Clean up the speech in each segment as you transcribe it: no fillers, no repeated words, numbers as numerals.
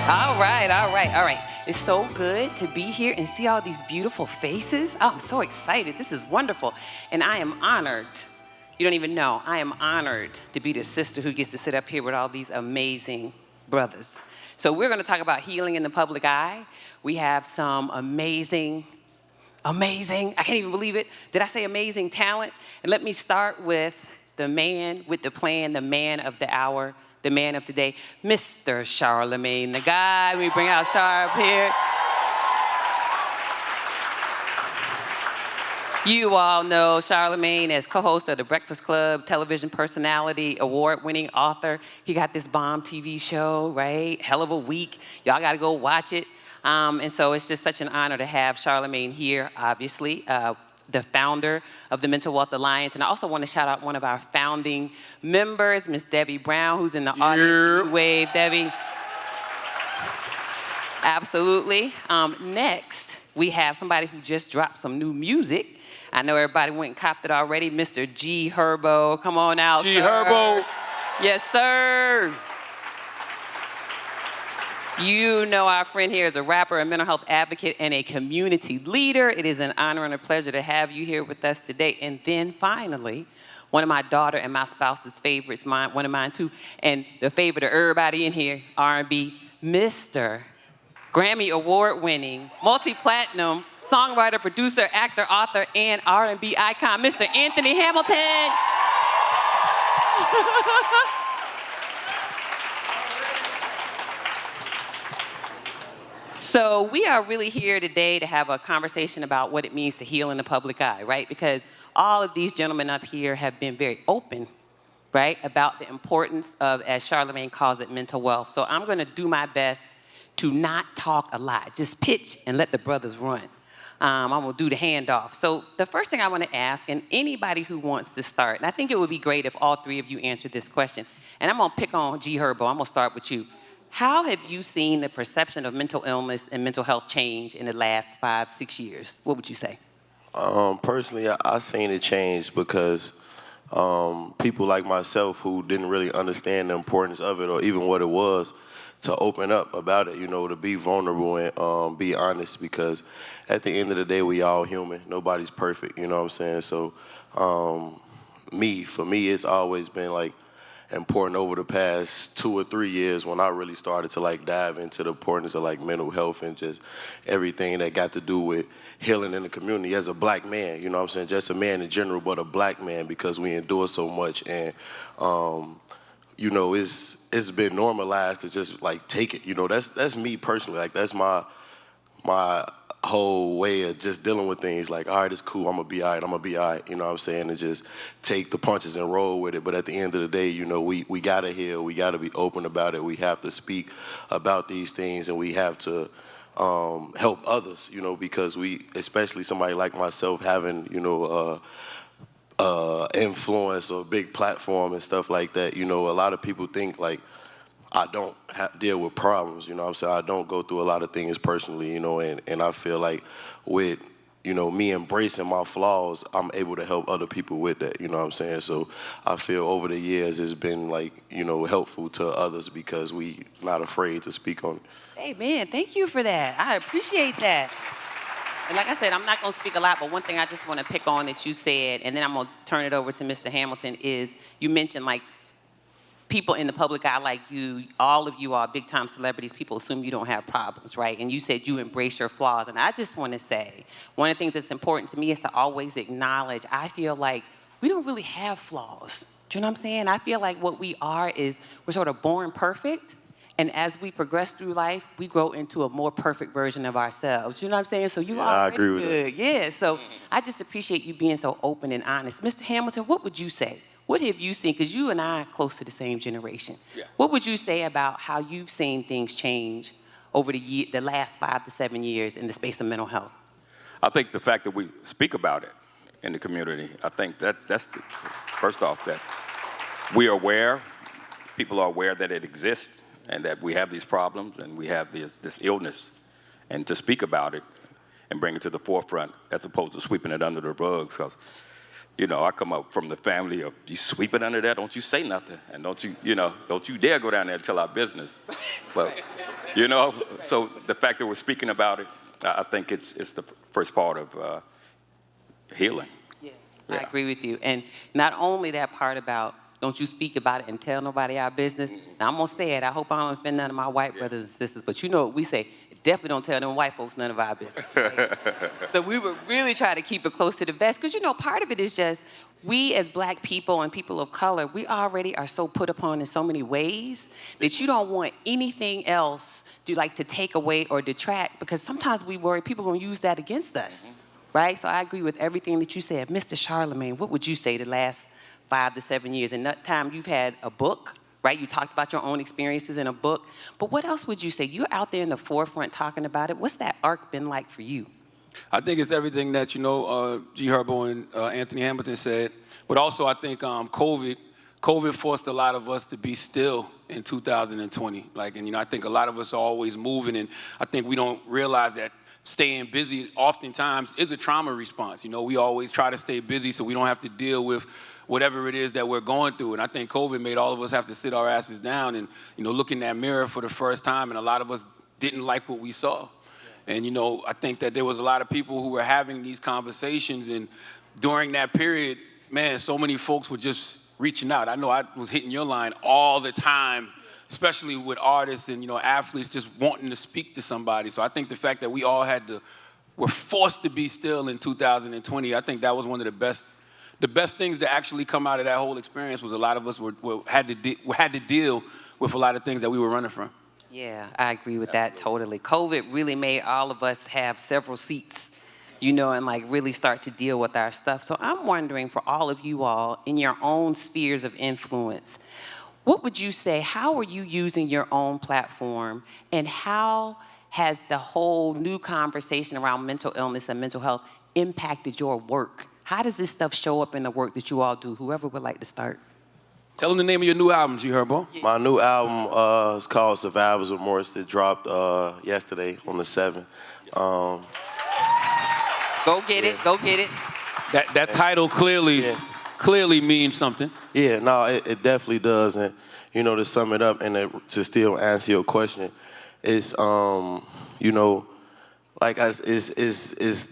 All right, all right, all right. It's so good to be here and see all these beautiful faces. Oh, I'm so excited. This is wonderful. And I am honored. You don't even know. I am honored to be the sister who gets to sit up here with all these amazing brothers. So we're going to talk about healing in the public eye. We have some amazing, I can't even believe it. Did I say amazing talent? And let me start with the man with the plan, the man of the hour, the man of today, Mr. Charlemagne the God. We bring out Char up here. You all know Charlemagne as co-host of The Breakfast Club, television personality, award-winning author. He got this bomb TV show, right? Hell of a week. Y'all got to go watch it. And so it's just such an honor to have Charlemagne here, obviously, the founder of the Mental Wealth Alliance. And I also want to shout out one of our founding members, Miss Debbie Brown, who's in the audience. Yeah. Wave, Debbie. Absolutely. Next, we have somebody who just dropped some new music. I know everybody went and copped it already. Mr. G. Herbo, come on out, G. Herbo. Yes, sir. You know our friend here is a rapper, a mental health advocate, and a community leader. It is an honor and a pleasure to have you here with us today. And then finally, one of my daughter and my spouse's favorites, one of mine too, and the favorite of everybody in here, R&B, Mr. Grammy Award-winning, multi-platinum songwriter, producer, actor, author, and R&B icon, Mr. Anthony Hamilton. So we are really here today to have a conversation about what it means to heal in the public eye, right? Because all of these gentlemen up here have been very open, right, about the importance of, as Charlemagne calls it, mental wealth. So I'm going to do my best to not talk a lot, just pitch and let the brothers run. I'm going to do the handoff. So the first thing I want to ask, and anybody who wants to start, and I think it would be great if all three of you answered this question, and I'm going to pick on G. Herbo. I'm going to start with you. How have you seen the perception of mental illness and mental health change in the last 5-6 years? What would you say? Personally, I've seen it change because people like myself who didn't really understand the importance of it or even what it was, to open up about it, you know, to be vulnerable and be honest, because at the end of the day, we all human. Nobody's perfect, you know what I'm saying? So for me, it's always been like important over the past 2 or 3 years when I really started to like dive into the importance of like mental health and just everything that got to do with healing in the community as a black man, you know what I'm saying? Just a man in general, but a black man, because we endure so much. And you know, it's been normalized to just like take it. You know, that's me personally. Like that's my whole way of just dealing with things. Like, all right, it's cool. I'm gonna be all right. I'm gonna be all right. You know what I'm saying? And just take the punches and roll with it. But at the end of the day, you know, we gotta heal. We gotta be open about it. We have to speak about these things, and we have to help others. You know, because we, especially somebody like myself, having influence or big platform and stuff like that, you know, a lot of people think like I don't deal with problems, you know what I'm saying? I don't go through a lot of things personally, you know, and I feel like with, you know, me embracing my flaws, I'm able to help other people with that, you know what I'm saying? So I feel over the years it's been like, you know, helpful to others because we not afraid to speak on it. Hey, man, thank you for that. I appreciate that. And like I said, I'm not going to speak a lot, but one thing I just want to pick on that you said, and then I'm going to turn it over to Mr. Hamilton, is you mentioned like people in the public eye like you, all of you are big-time celebrities. People assume you don't have problems, right? And you said you embrace your flaws. And I just want to say, one of the things that's important to me is to always acknowledge, I feel like we don't really have flaws. Do you know what I'm saying? I feel like what we are is we're sort of born perfect. And as we progress through life, we grow into a more perfect version of ourselves. You know what I'm saying? So you are I agree with good. Yeah, so I just appreciate you being so open and honest. Mr. Hamilton, what would you say? What have you seen? Because you and I are close to the same generation. Yeah. What would you say about how you've seen things change over the last 5 to 7 years in the space of mental health? I think the fact that we speak about it in the community, I think that's first off, that we are aware, people are aware that it exists and that we have these problems and we have this illness, and to speak about it and bring it to the forefront as opposed to sweeping it under the rugs. Because You know, I come up from the family of, you sweep it under there, don't you say nothing. And don't you dare go down there and tell our business. But, you know, so the fact that we're speaking about it, I think it's the first part of healing. Yeah, Yeah. I agree with you. And not only that part about don't you speak about it and tell nobody our business. Now, I'm going to say it. I hope I don't offend none of my white brothers and sisters. But you know what we say. Definitely don't tell them white folks none of our business. Right? So we would really try to keep it close to the vest. Because, you know, part of it is just we as black people and people of color, we already are so put upon in so many ways that you don't want anything else to take away or detract. Because sometimes we worry people are going to use that against us. Right? So I agree with everything that you said. Mr. Charlemagne, what would you say the last 5 to 7 years? In that time, you've had a book, right? You talked about your own experiences in a book. But what else would you say? You're out there in the forefront talking about it. What's that arc been like for you? I think it's everything that, G. Herbo and Anthony Hamilton said. But also, I think COVID forced a lot of us to be still in 2020. I think a lot of us are always moving, and I think we don't realize that staying busy oftentimes is a trauma response. You know, we always try to stay busy so we don't have to deal with whatever it is that we're going through. And I think COVID made all of us have to sit our asses down and, look in that mirror for the first time. And a lot of us didn't like what we saw. And, I think that there was a lot of people who were having these conversations. And during that period, man, so many folks were just reaching out. I know I was hitting your line all the time, especially with artists and, athletes just wanting to speak to somebody. So I think the fact that we all were forced to be still in 2020, I think that was one of the best things to actually come out of that whole experience was a lot of us had to deal with a lot of things that we were running from. Yeah, I agree with that totally. COVID really made all of us have several seats, and really start to deal with our stuff. So I'm wondering for all of you all in your own spheres of influence, what would you say, how are you using your own platform, and how has the whole new conversation around mental illness and mental health impacted your work? How does this stuff show up in the work that you all do? Whoever would like to start. Tell them the name of your new album, G. Herbo. My new album is called Survivor's Remorse. It dropped yesterday on the 7th. Go get it. Go get it. That title clearly means something. Yeah, no, it definitely does. And, to sum it up and to still answer your question, it's, it's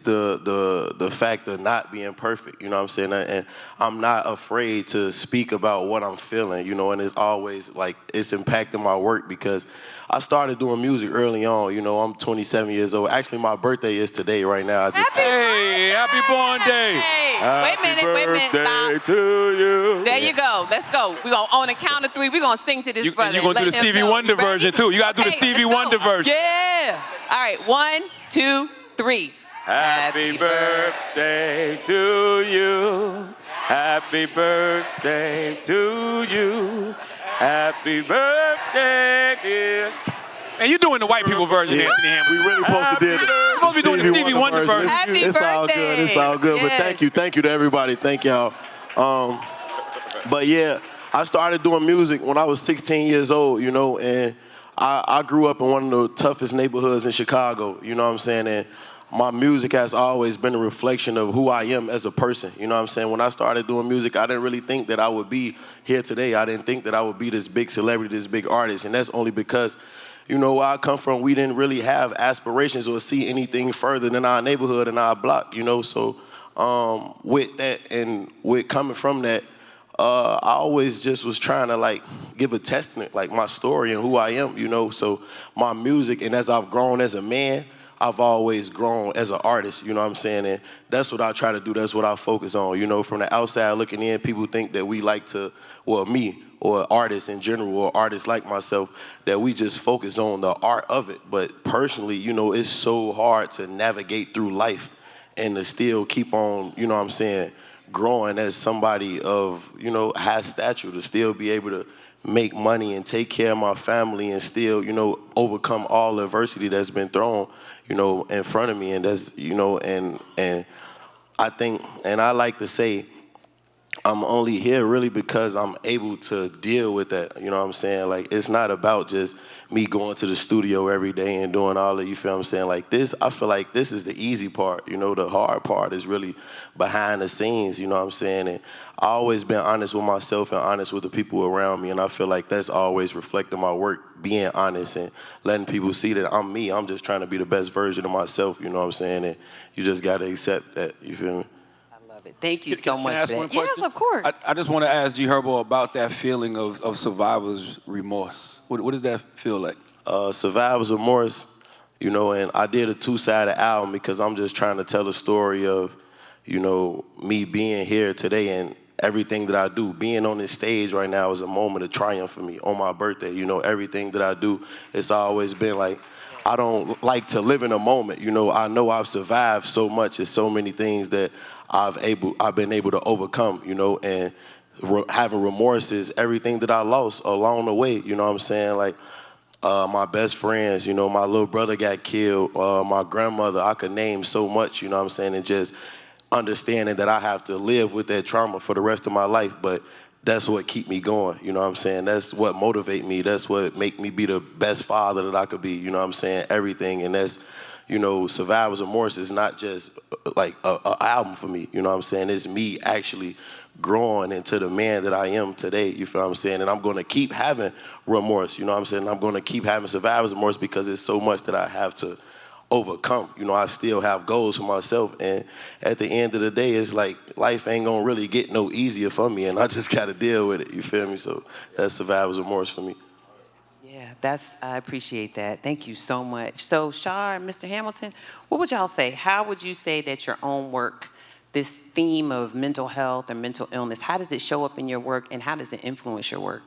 the fact of not being perfect, you know what I'm saying? And I'm not afraid to speak about what I'm feeling, and it's always it's impacting my work because I started doing music early on, I'm 27 years old. Actually, my birthday is today right now. Happy born day. Wait a minute, stop. To you. There you go. Let's go. We're going to, on the count of 3, we're going to sing to this brother. You're going to do the Stevie Wonder version, too. You got to do the Stevie Wonder version. Yeah. All right, 1, 2, 3. Happy birthday to you. Happy birthday to you. Happy birthday, dear. And you're doing the white people version, Anthony Hamilton. We really supposed to do it. You're supposed to be doing the Stevie Wonder version. Happy It's all birthday. good. It's all good. Yes. But thank you to everybody. Thank y'all. But yeah, I started doing music when I was 16 years old, and I grew up in one of the toughest neighborhoods in Chicago, you know what I'm saying? And my music has always been a reflection of who I am as a person, you know what I'm saying? When I started doing music, I didn't really think that I would be here today. I didn't think that I would be this big celebrity, this big artist, and that's only because where I come from, we didn't really have aspirations or see anything further than our neighborhood and our block, So with that and with coming from that, I always just was trying to give a testament, my story and who I am, So my music, and as I've grown as a man, I've always grown as an artist, you know what I'm saying? And that's what I try to do. That's what I focus on. From the outside looking in, people think that we me, or artists in general, or artists like myself, that we just focus on the art of it. But personally, it's so hard to navigate through life and to still keep on, growing as somebody of, high stature, to still be able to make money and take care of my family and still, overcome all the adversity that's been thrown, in front of me. And that's, and I think, and I like to say, I'm only here really because I'm able to deal with that. You know what I'm saying? Like, it's not about just me going to the studio every day and doing all of, you feel what I'm saying? Like this, I feel like this is the easy part. You know, the hard part is really behind the scenes, you know what I'm saying? And I always been honest with myself and honest with the people around me. And I feel like that's always reflecting my work, being honest and letting people see that I'm me. I'm just trying to be the best version of myself, you know what I'm saying? And you just got to accept that, you feel me? I love it. Thank you Can so I much ask for one that. Yes, question? of course. I just want to ask G Herbo about that feeling of survivor's remorse. What does that feel like? Survivor's Remorse, you know, and I did a two-sided album because I'm just trying to tell the story of, you know, me being here today and everything that I do. Being on this stage right now is a moment of triumph for me on my birthday. You know, everything that I do, it's always been like, I don't like to live in a moment. You know I've survived so much. There's so many things that I've been able to overcome, you know, and having remorse is everything that I lost along the way, you know what I'm saying? Like, my best friends, you know, my little brother got killed, my grandmother, I could name so much, you know what I'm saying, and just understanding that I have to live with that trauma for the rest of my life, but that's what keep me going, you know what I'm saying? That's what motivate me, that's what make me be the best father that I could be, you know what I'm saying, everything, and that's, you know, Survivor's Remorse is not just like a album for me, you know what I'm saying, it's me actually growing into the man that I am today, you feel what I'm saying? And I'm gonna keep having remorse, you know what I'm saying? I'm gonna keep having survivor's remorse because it's so much that I have to overcome. You know, I still have goals for myself, and at the end of the day, it's like life ain't gonna really get no easier for me, and I just gotta deal with it, you feel me? So that's survivor's remorse for me. Yeah, I appreciate that. Thank you so much. So, Shar and Mr. Hamilton, what would y'all say? How would you say that your own work, this theme of mental health or mental illness, how does it show up in your work and how does it influence your work?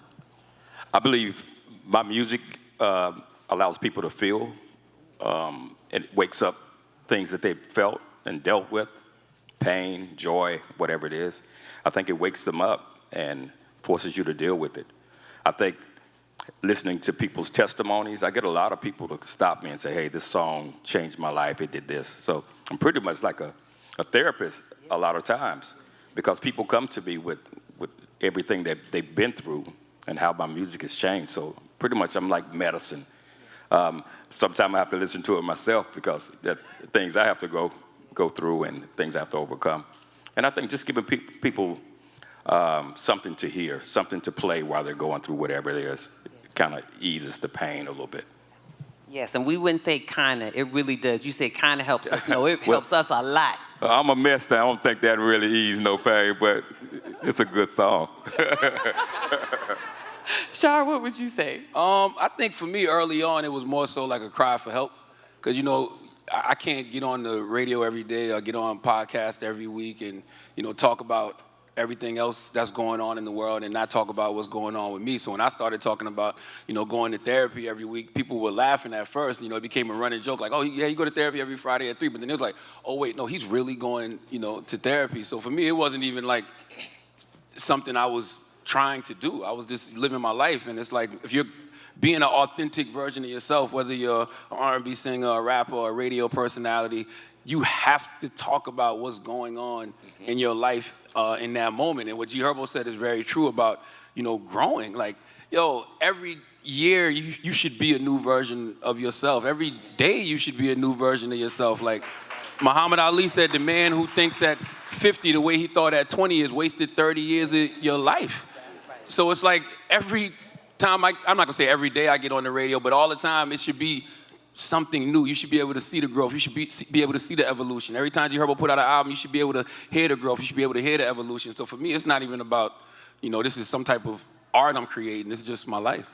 I believe my music allows people to feel. It wakes up things that they've felt and dealt with, pain, joy, whatever it is. I think it wakes them up and forces you to deal with it. I think listening to people's testimonies, I get a lot of people to stop me and say, hey, this song changed my life, it did this. So I'm pretty much like a therapist a lot of times because people come to me with everything that they've been through and how my music has changed. So pretty much I'm like medicine. Sometimes I have to listen to it myself because that things I have to go through and things I have to overcome. And I think just giving people something to hear, something to play while they're going through whatever it is, kind of eases the pain a little bit. Yes, and we wouldn't say kinda, it really does. You said kinda helps us. No, it helps us a lot. I'm a mess now. I don't think that really eases no pain, but it's a good song. Shar, what would you say? I think for me early on, it was more so like a cry for help. Because, you know, I can't get on the radio every day or get on podcast every week and, you know, talk about everything else that's going on in the world and not talk about what's going on with me. So when I started talking about, you know, going to therapy every week, people were laughing at first. You know, it became a running joke like, oh, yeah, you go to therapy every Friday at 3. But then it was like, oh, wait, no, he's really going, you know, to therapy. So for me, it wasn't even like something I was trying to do. I was just living my life. And it's like, if you're being an authentic version of yourself, whether you're an R&B singer, a rapper, or a radio personality, you have to talk about what's going on in your life in that moment. And what G Herbo said is very true about, you know, growing. Like, yo, every year you should be a new version of yourself. Every day you should be a new version of yourself. Like Muhammad Ali said, the man who thinks at 50 the way he thought at 20 is wasted 30 years of your life. So it's like every time, I'm not gonna say every day I get on the radio, but all the time it should be something new. You should be able to see the growth. You should be able to see the evolution. Every time G Herbo put out an album, you should be able to hear the growth. You should be able to hear the evolution. So for me, it's not even about, you know, this is some type of art I'm creating. This is just my life.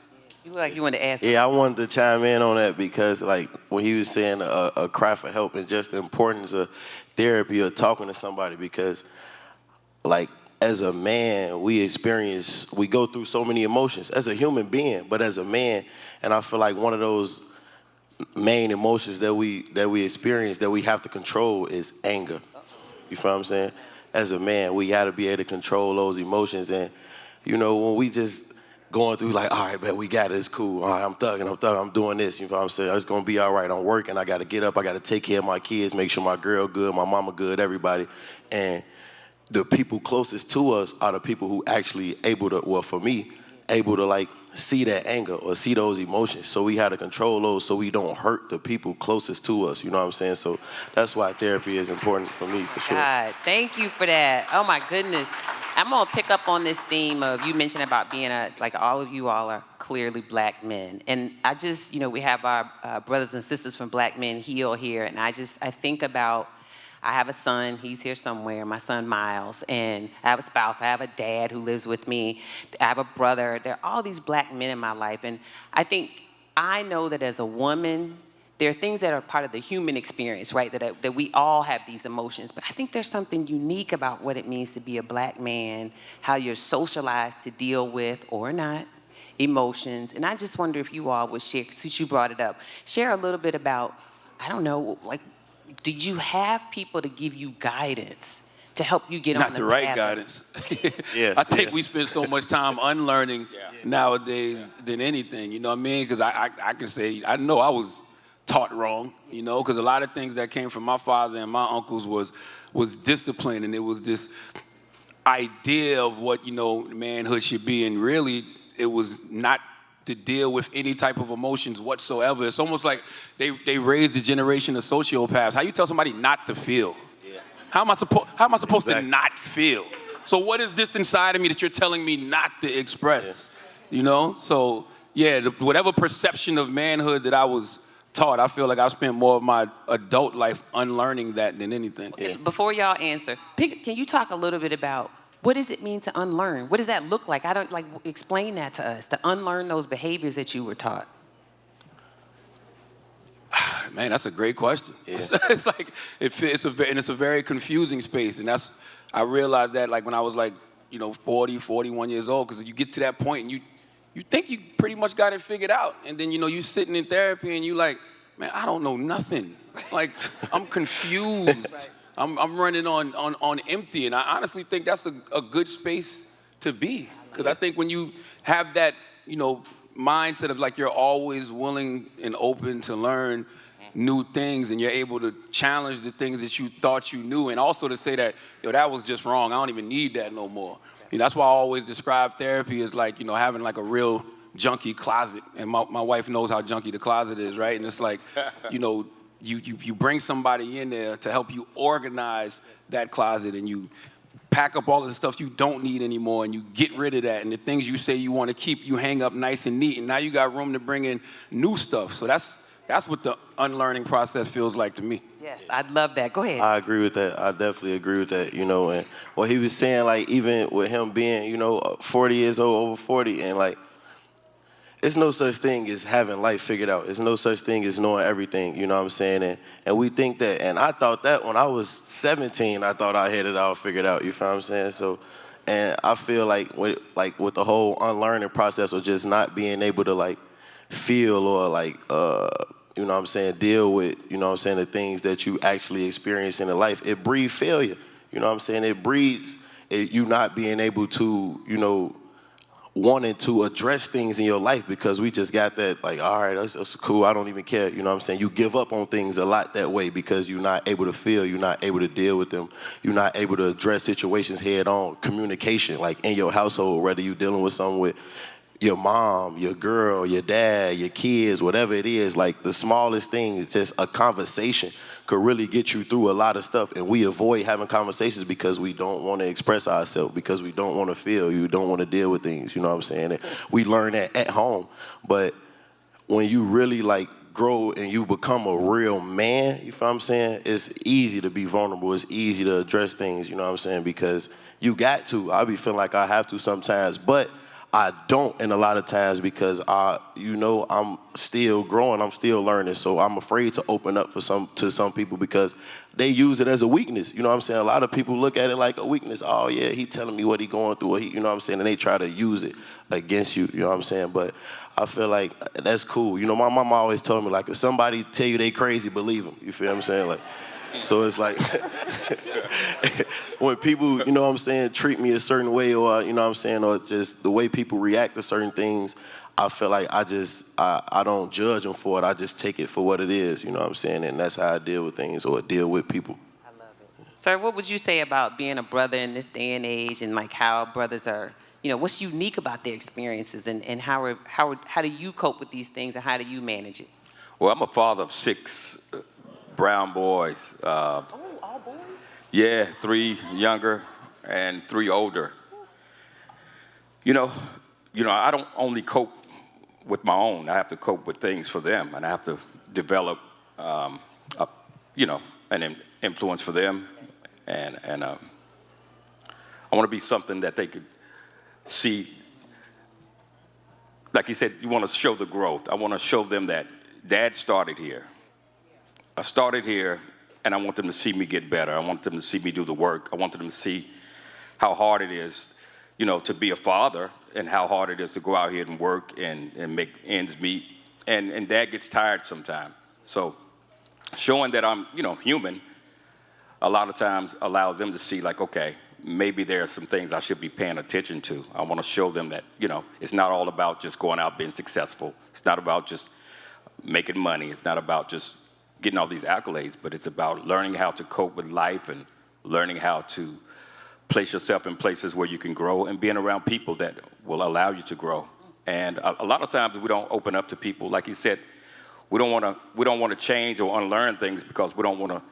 You look like you wanted to ask. Yeah, I wanted to chime in on that because, like, when he was saying a cry for help and just the importance of therapy or talking to somebody because, like, as a man, we go through so many emotions as a human being, but as a man, and I feel like one of those main emotions that we experience that we have to control is anger. You feel what I'm saying? As a man, we got to be able to control those emotions, and you know when we just going through like, all right, bet we got it, it's cool. All right, I'm thugging, I'm doing this. You know what I'm saying? It's gonna be all right. I'm working. I got to get up. I got to take care of my kids, make sure my girl good, my mama good, everybody, and the people closest to us are the people who actually able to, well, for me, able to like see that anger or see those emotions. So we had to control those so we don't hurt the people closest to us. You know what I'm saying? So that's why therapy is important for me, for sure. God, thank you for that. Oh my goodness. I'm gonna pick up on this theme of you mentioned about being like all of you all are clearly black men. And I just, we have our brothers and sisters from Black Men Heal here. And I think about, I have a son, he's here somewhere, my son Miles, and I have a spouse, I have a dad who lives with me, I have a brother. There are all these black men in my life, and I know that as a woman, there are things that are part of the human experience, right, that we all have these emotions, but I think there's something unique about what it means to be a black man, how you're socialized to deal with, or not, emotions, and I just wonder if you all would share, since you brought it up, share a little bit about, I don't know, like, did you have people to give you guidance to help you get on the path? Not the right guidance. Yeah, I think we spend so much time unlearning nowadays than anything, you know what I mean? Because I can say, I know I was taught wrong, because a lot of things that came from my father and my uncles was discipline, and it was this idea of what, manhood should be, and really it was not to deal with any type of emotions whatsoever. It's almost like they raised a generation of sociopaths. How you tell somebody not to feel? Yeah. How am I supposed to not feel? So what is this inside of me that you're telling me not to express? Yeah. So yeah, whatever perception of manhood that I was taught, I feel like I spent more of my adult life unlearning that than anything. Okay, before y'all answer, can you talk a little bit about what does it mean to unlearn? What does that look like? Explain that to us, to unlearn those behaviors that you were taught. Man, that's a great question. Yeah. It's like, it's a very confusing space. And I realized that like when I was 40, 41 years old, because you get to that point and you think you pretty much got it figured out. And then, you sitting in therapy and you like, man, I don't know nothing. Like, I'm confused. Right. I'm running on empty, and I honestly think that's a good space to be, because I think when you have that, mindset of like you're always willing and open to learn new things, and you're able to challenge the things that you thought you knew, and also to say that, that was just wrong. I don't even need that no more. That's why I always describe therapy as like, having like a real junkie closet, and my wife knows how junky the closet is, right? And it's like, you bring somebody in there to help you organize that closet, and you pack up all of the stuff you don't need anymore, and you get rid of that, and the things you say you want to keep, you hang up nice and neat, and now you got room to bring in new stuff. So that's what the unlearning process feels like to me. Yes, I'd love that. Go ahead. I agree with that. I definitely agree with that, and what he was saying, like, even with him being, 40 years old, over 40, and like, it's no such thing as having life figured out. It's no such thing as knowing everything, you know what I'm saying? And we think that, and I thought that when I was 17, I thought I had it all figured out, you feel what I'm saying? So, and I feel like with the whole unlearning process of just not being able to like feel or like, you know what I'm saying, deal with, you know what I'm saying, the things that you actually experience in life, it breeds failure, you know what I'm saying? It breeds you not being able to, wanting to address things in your life, because we just got that, like, all right, that's cool, I don't even care, you know what I'm saying? You give up on things a lot that way because you're not able to feel, you're not able to deal with them, you're not able to address situations head on. Communication, like in your household, whether you're dealing with someone with your mom, your girl, your dad, your kids, whatever it is, like the smallest thing is just a conversation could really get you through a lot of stuff. And we avoid having conversations because we don't want to express ourselves, because we don't want to feel, you don't want to deal with things, you know what I'm saying? And we learn that at home. But when you really like grow and you become a real man, you feel what I'm saying? It's easy to be vulnerable. It's easy to address things, you know what I'm saying? Because you got to. I be feeling like I have to sometimes, but I don't in a lot of times because I'm still growing, I'm still learning, so I'm afraid to open up to some people because they use it as a weakness. You know what I'm saying? A lot of people look at it like a weakness. Oh yeah, he telling me what he going through, or you know what I'm saying? And they try to use it against you. You know what I'm saying? But I feel like that's cool. You know, my mama always told me, like, if somebody tell you they crazy, believe them. You feel what I'm saying? Like. So it's like when people, you know what I'm saying, treat me a certain way, or, you know what I'm saying, or just the way people react to certain things, I feel like I don't judge them for it. I just take it for what it is, you know what I'm saying, and that's how I deal with things or deal with people. I love it. Sir, what would you say about being a brother in this day and age, and like how brothers are, what's unique about their experiences, and how do you cope with these things, and how do you manage it? Well, I'm a father of 6 brown boys. Oh, all boys? Yeah, 3 younger and 3 older. You know, I don't only cope with my own. I have to cope with things for them, and I have to develop, an influence for them, and I want to be something that they could see. Like you said, you want to show the growth. I want to show them that Dad started here. I started here, and I want them to see me get better. I want them to see me do the work. I want them to see how hard it is, to be a father, and how hard it is to go out here and work and make ends meet. And Dad gets tired sometimes. So showing that I'm, human, a lot of times allow them to see, like, okay, maybe there are some things I should be paying attention to. I want to show them that, it's not all about just going out being successful. It's not about just making money. It's not about just getting all these accolades, but it's about learning how to cope with life and learning how to place yourself in places where you can grow and being around people that will allow you to grow. And a lot of times we don't open up to people. Like you said, we don't want to change or unlearn things because we don't want to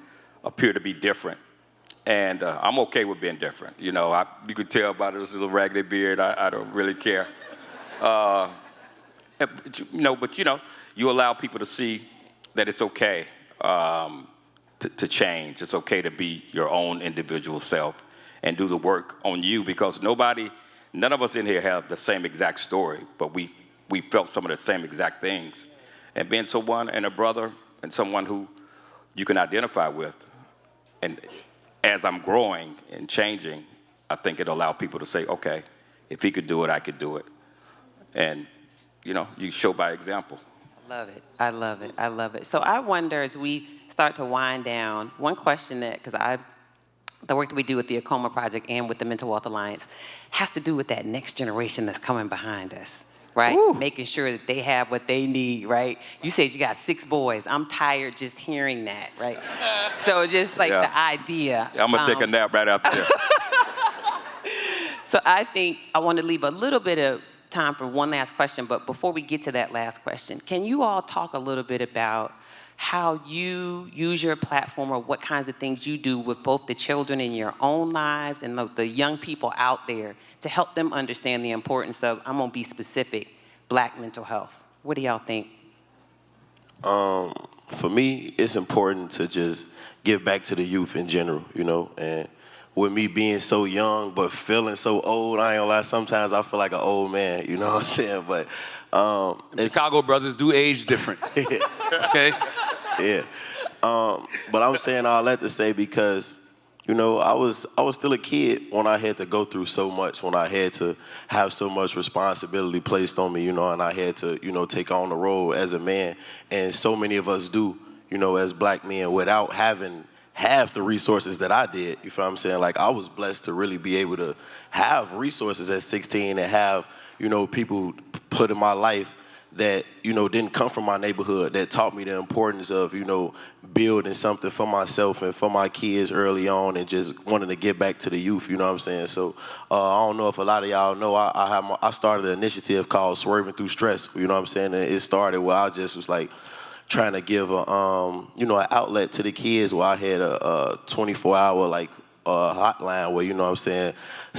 appear to be different. And I'm okay with being different. You could tell by this little raggedy beard, I don't really care. But you allow people to see that it's okay to change. It's okay to be your own individual self and do the work on you, because none of us in here have the same exact story, but we felt some of the same exact things. And being someone and a brother and someone who you can identify with, and as I'm growing and changing, I think it allowed people to say, okay, if he could do it, I could do it. And, you show by example. I love it. I love it. I love it. So I wonder, as we start to wind down, one question because the work that we do with the Acoma Project and with the Mental Wealth Alliance has to do with that next generation that's coming behind us, right? Woo. Making sure that they have what they need, right? You said you got 6 boys. I'm tired just hearing that, right? So just like the idea. I'm going to take a nap right after this. So I think I want to leave a little bit of time for one last question, but before we get to that last question, can you all talk a little bit about how you use your platform, or what kinds of things you do with both the children in your own lives and the young people out there to help them understand the importance of, I'm going to be specific, Black mental health? What do y'all think? For me, it's important to just give back to the youth in general, and with me being so young but feeling so old, I ain't gonna lie, sometimes I feel like an old man, you know what I'm saying? But Chicago brothers do age different. Okay? Yeah. But I'm saying all that to say because, I was still a kid when I had to go through so much, when I had to have so much responsibility placed on me, and I had to, take on the role as a man. And so many of us do, as Black men, without having have the resources that I did. You feel what I'm saying? Like, I was blessed to really be able to have resources at 16 and have, people put in my life that, didn't come from my neighborhood, that taught me the importance of, building something for myself and for my kids early on, and just wanting to get back to the youth, you know what I'm saying? So I don't know if a lot of y'all know, I started an initiative called Swerving Through Stress, you know what I'm saying? And it started where I just was like, trying to give an outlet to the kids, where I had a 24-hour hotline where, you know what I'm saying, a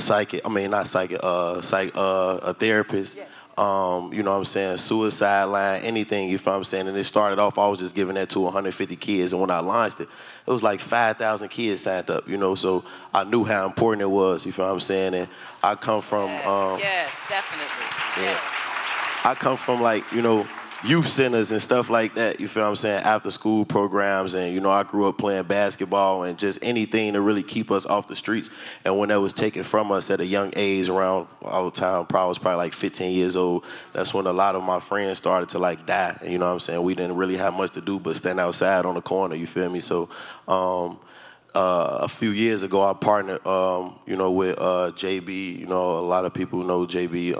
therapist, you know what I'm saying, suicide line, anything, you feel what I'm saying? And it started off, I was just giving that to 150 kids, and when I launched it, it was like 5,000 kids signed up, so I knew how important it was, you feel what I'm saying? And I come from... yes, definitely. Yeah. Yes. I come from youth centers and stuff like that, you feel what I'm saying, after school programs, and I grew up playing basketball and just anything to really keep us off the streets. And when that was taken from us at a young age, around our time, I was probably like 15 years old, that's when a lot of my friends started to die. And, you know what I'm saying, we didn't really have much to do but stand outside on the corner, you feel me? So a few years ago, I partnered, with JB. A lot of people know JB,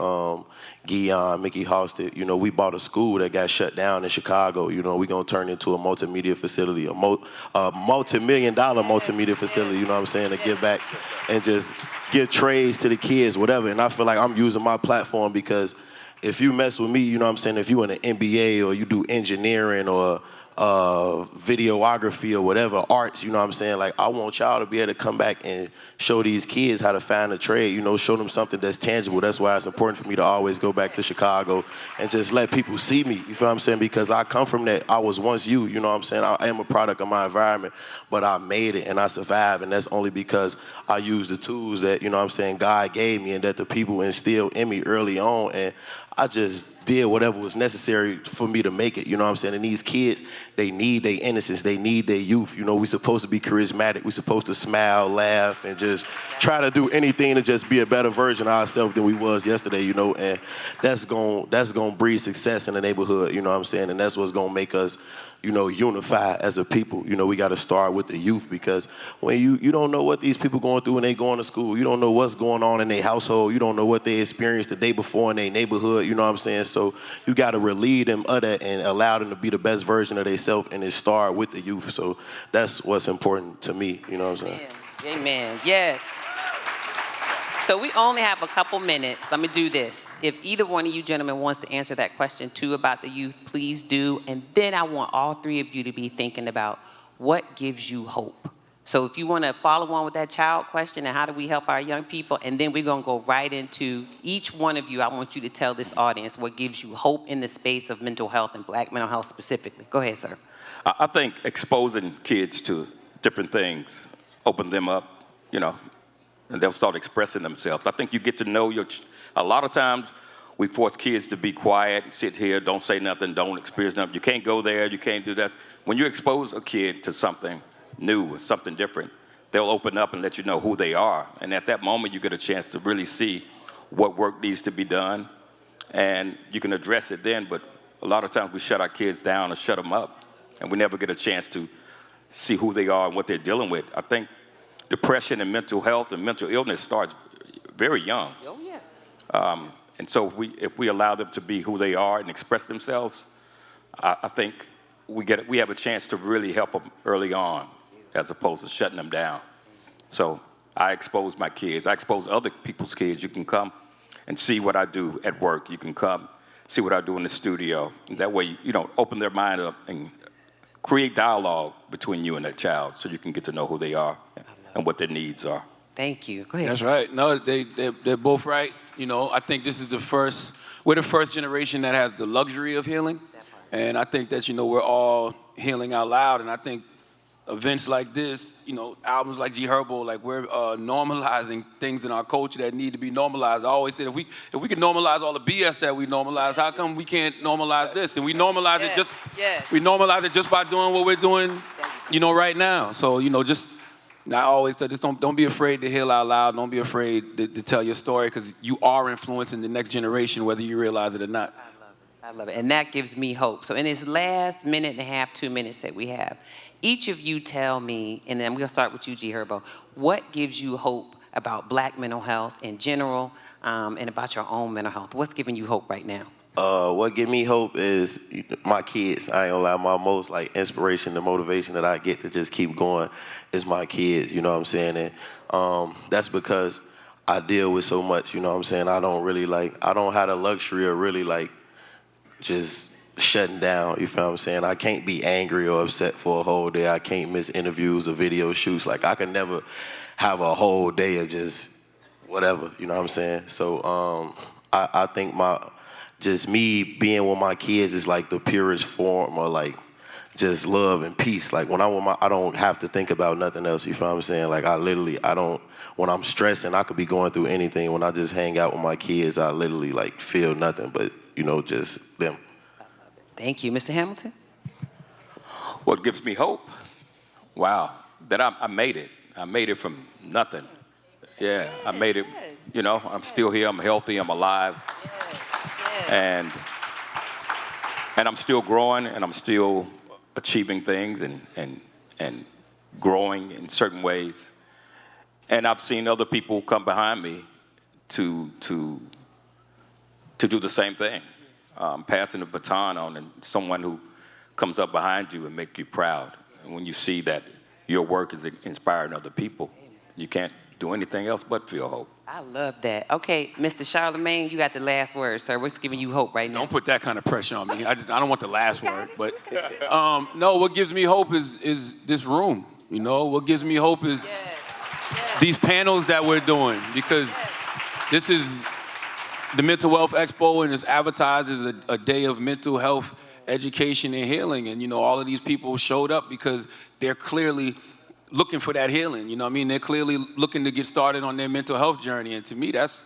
Guion, Mickey Halstead. We bought a school that got shut down in Chicago. We're going to turn it into a multimedia facility, a multi-million-dollar multimedia facility, you know what I'm saying, to give back and just give trades to the kids, whatever. And I feel like I'm using my platform because if you mess with me, you know what I'm saying, if you in the NBA or you do engineering or videography or whatever, arts, you know what I'm saying? Like, I want y'all to be able to come back and show these kids how to find a trade, show them something that's tangible. That's why it's important for me to always go back to Chicago and just let people see me, you feel what I'm saying? Because I come from that. I was once you know what I'm saying? I am a product of my environment, but I made it and I survived, and that's only because I used the tools that, you know what I'm saying, God gave me and that the people instilled in me early on, and I just did whatever was necessary for me to make it, you know what I'm saying? And these kids, they need their innocence, they need their youth. We're supposed to be charismatic, we're supposed to smile, laugh, and just try to do anything to just be a better version of ourselves than we was yesterday, and that's gonna breed success in the neighborhood, you know what I'm saying? And that's what's gonna make us, unify as a people. We gotta start with the youth, because when you don't know what these people going through when they going to school, you don't know what's going on in their household, you don't know what they experienced the day before in their neighborhood, you know what I'm saying? So you gotta relieve them of that and allow them to be the best version of themselves, and it start with the youth. So that's what's important to me, you know what I'm saying? Amen. Yes. So we only have a couple minutes. Let me do this. If either one of you gentlemen wants to answer that question too about the youth, please do. And then I want all three of you to be thinking about what gives you hope. So if you want to follow on with that child question and how do we help our young people, and then we're going to go right into each one of you. I want you to tell this audience what gives you hope in the space of mental health and Black mental health specifically. Go ahead, sir. I think exposing kids to different things, open them up, and they'll start expressing themselves. I think you get to know a lot of times we force kids to be quiet, sit here, don't say nothing, don't experience nothing. You can't go there, you can't do that. When you expose a kid to something new, something different, they'll open up and let you know who they are. And at that moment, you get a chance to really see what work needs to be done, and you can address it then. But a lot of times we shut our kids down or shut them up, and we never get a chance to see who they are and what they're dealing with. I think depression and mental health and mental illness starts very young. Oh, yeah. And so if we allow them to be who they are and express themselves, I think we have a chance to really help them early on, as opposed to shutting them down. So I expose my kids. I expose other people's kids. You can come and see what I do at work. You can come see what I do in the studio. That way, open their mind up and create dialogue between you and that child, so you can get to know who they are and what their needs are. Thank you. Go ahead. That's right. No, they're both right. I think this is we're the first generation that has the luxury of healing. And I think that, we're all healing out loud. And I think events like this, albums like Herbo, like we're normalizing things in our culture that need to be normalized. I always said if we can normalize all the BS that we normalize, how come we can't normalize this? And we normalize it just by doing what we're doing, right now. So, I always say, just don't be afraid to heal out loud. Don't be afraid to tell your story, because you are influencing the next generation, whether you realize it or not. I love it. And that gives me hope. So in this last minute and a half, 2 minutes that we have, each of you tell me, and then I'm going to start with you, G. Herbo, what gives you hope about Black mental health in general, and about your own mental health? What's giving you hope right now? What give me hope is my kids. I ain't gonna lie, my most inspiration, the motivation that I get to just keep going is my kids, you know what I'm saying? And that's because I deal with so much, you know what I'm saying? I don't have the luxury of really just shutting down, you feel what I'm saying? I can't be angry or upset for a whole day. I can't miss interviews or video shoots. I can never have a whole day of just whatever, you know what I'm saying? So I think just me being with my kids is the purest form of just love and peace. When I'm with I don't have to think about nothing else, you feel what I'm saying? When I'm stressing, I could be going through anything. When I just hang out with my kids, I literally feel nothing but, just them. Thank you. Mr. Hamilton? What gives me hope? Wow, that I made it. I made it from nothing. Yeah, I made it. I'm still here. I'm healthy. I'm alive. And I'm still growing, and I'm still achieving things and growing in certain ways. And I've seen other people come behind me to do the same thing, passing the baton on, and someone who comes up behind you and make you proud. And when you see that your work is inspiring other people, you can't do anything else but feel hope. I love that. Okay, Mr. Charlemagne, you got the last word, sir. We're giving you hope right now. Don't put that kind of pressure on me. I don't want the last word, but no. What gives me hope is this room. You know, what gives me hope is these panels that we're doing, because this is the Mental Wealth Expo, and it's advertised as a day of mental health education and healing. And, you know, all of these people showed up because they're clearly looking for that healing. You know what I mean? They're clearly looking to get started on their mental health journey. And to me, that's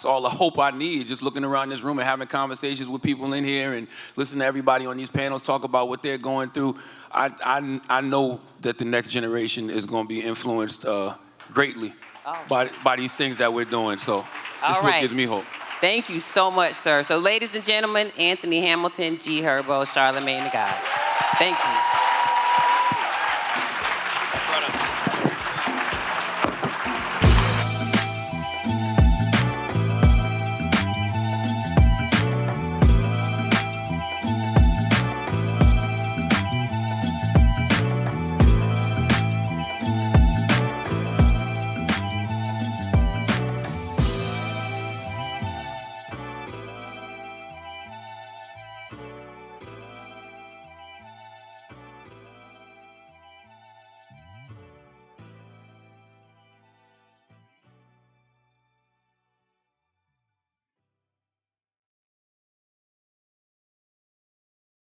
all the hope I need, just looking around this room and having conversations with people in here and listening to everybody on these panels talk about what they're going through. I know that the next generation is going to be influenced greatly by these things that we're doing. So this is what gives me hope. Thank you so much, sir. So ladies and gentlemen, Anthony Hamilton, G. Herbo, Charlemagne the God. Thank you.